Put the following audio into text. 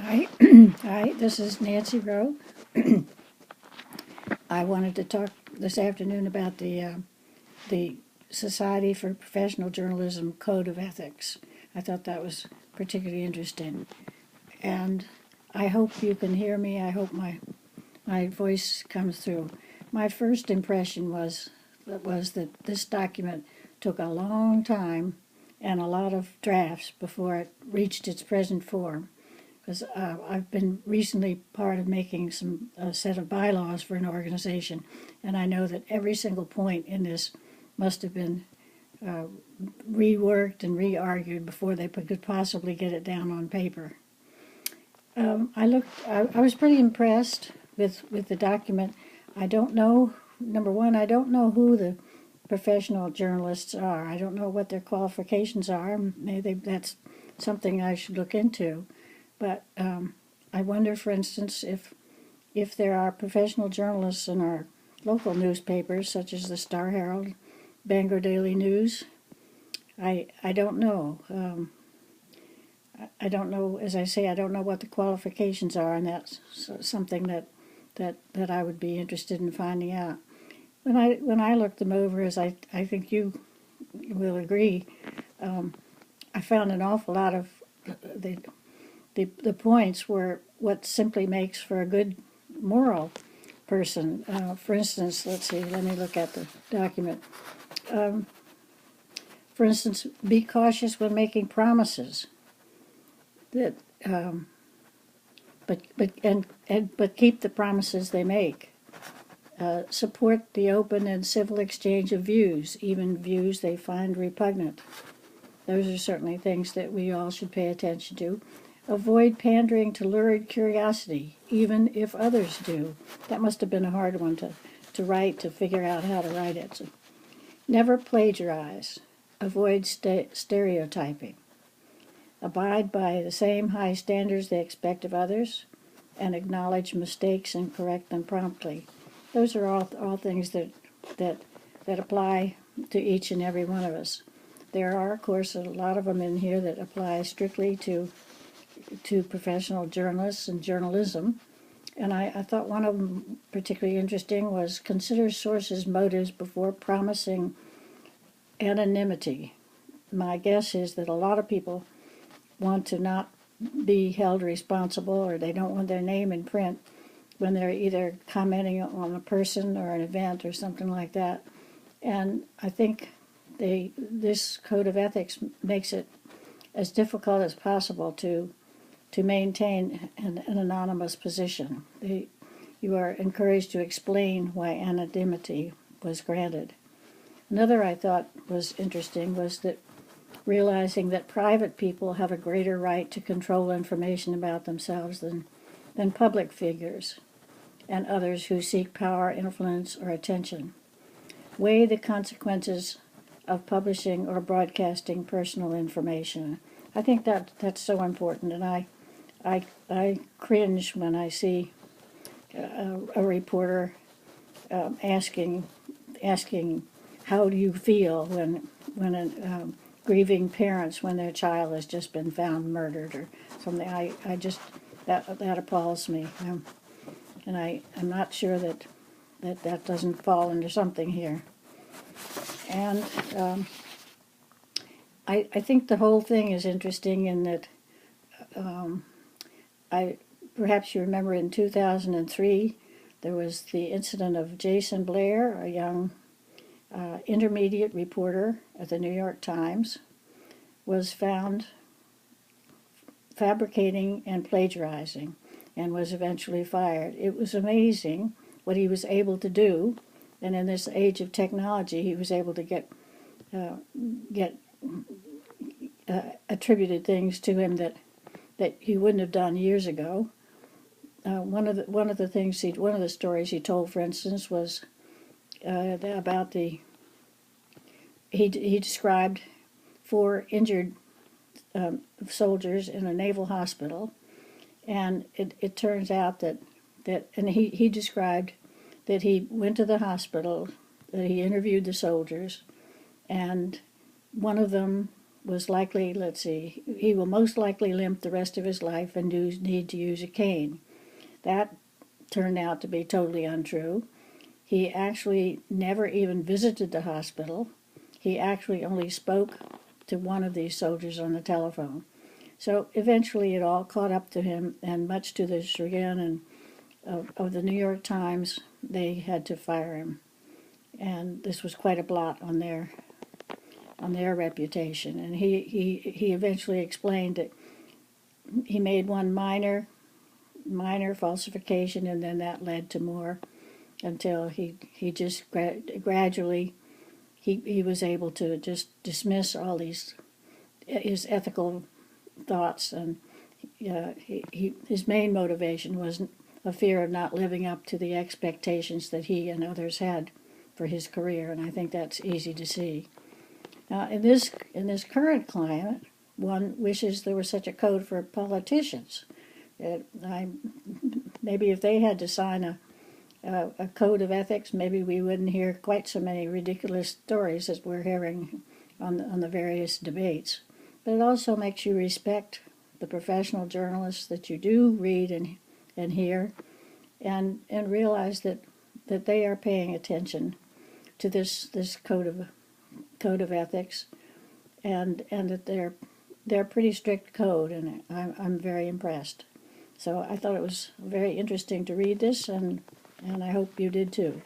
Hi, hi. This is Nancy Rowe. I wanted to talk this afternoon about the Society for Professional Journalism Code of Ethics. I thought that was particularly interesting, and I hope you can hear me. I hope my voice comes through. My first impression was that this document took a long time and a lot of drafts before it reached its present form, because I've been recently part of making a set of bylaws for an organization, and I know that every single point in this must have been reworked and re-argued before they could possibly get it down on paper. I was pretty impressed with the document. I don't know, number one, I don't know who the professional journalists are. I don't know what their qualifications are. Maybe that's something I should look into. But I wonder, for instance, if there are professional journalists in our local newspapers, such as the Star Herald, Bangor Daily News. I don't know. I don't know. As I say, I don't know what the qualifications are, and that's something that I would be interested in finding out. When I looked them over, as I think you will agree, I found an awful lot of the points were what simply makes for a good moral person. For instance, let's see, let me look at the document. For instance, be cautious when making promises. That, but keep the promises they make. Support the open and civil exchange of views, even views they find repugnant. Those are certainly things that we all should pay attention to. Avoid pandering to lurid curiosity, even if others do. That must have been a hard one to write, to figure out how to write it. So, never plagiarize. Avoid stereotyping. Abide by the same high standards they expect of others, and acknowledge mistakes and correct them promptly. Those are all things that apply to each and every one of us. There are, of course, a lot of them in here that apply strictly to professional journalists and journalism. And I thought one of them particularly interesting was consider sources' motives before promising anonymity. My guess is that a lot of people want to not be held responsible, or they don't want their name in print when they're either commenting on a person or an event or something like that. And I think this code of ethics makes it as difficult as possible to maintain an anonymous position. You are encouraged to explain why anonymity was granted. Another I thought was interesting was that realizing that private people have a greater right to control information about themselves than public figures and others who seek power, influence, or attention. Weigh the consequences of publishing or broadcasting personal information. I think that's so important, and I cringe when I see a reporter asking how do you feel when grieving parents when their child has just been found murdered or something. I just that appalls me, and I'm not sure that doesn't fall under something here. And I think the whole thing is interesting in that perhaps you remember in 2003 there was the incident of Jason Blair, a young intermediate reporter at the New York Times, was found fabricating and plagiarizing and was eventually fired. It was amazing what he was able to do, and in this age of technology he was able to get attributed things to him that he wouldn't have done years ago. One of the stories he told, for instance, was about he described 4 injured soldiers in a naval hospital, and it turns out that and he described that he went to the hospital, that he interviewed the soldiers, and one of them was likely, let's see, he will most likely limp the rest of his life and need to use a cane. That turned out to be totally untrue. He actually never even visited the hospital. He actually only spoke to one of these soldiers on the telephone. So eventually it all caught up to him, and much to the chagrin of the New York Times, they had to fire him. And this was quite a blot on their reputation. And he eventually explained that he made one minor falsification, and then that led to more, until he just gradually he was able to just dismiss all these his ethical thoughts, and his main motivation was a fear of not living up to the expectations that he and others had for his career, and I think that's easy to see. Now, in this current climate, one wishes there was such a code for politicians. Maybe if they had to sign a code of ethics, maybe we wouldn't hear quite so many ridiculous stories as we're hearing on the various debates. But it also makes you respect the professional journalists that you do read and hear, and realize that they are paying attention to this code of ethics, and that they're pretty strict code, and I'm very impressed. So I thought it was very interesting to read this, and I hope you did too.